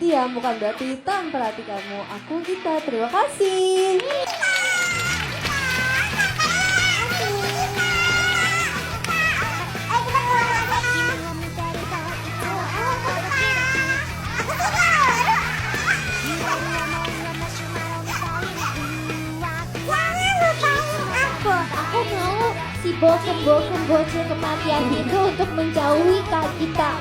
Diam bukan berarti tak memperhatikanmu. Aku Gita, terima kasih. Aku mau si bosen-bosen bocil kematian itu untuk menjauhi Kak Gita.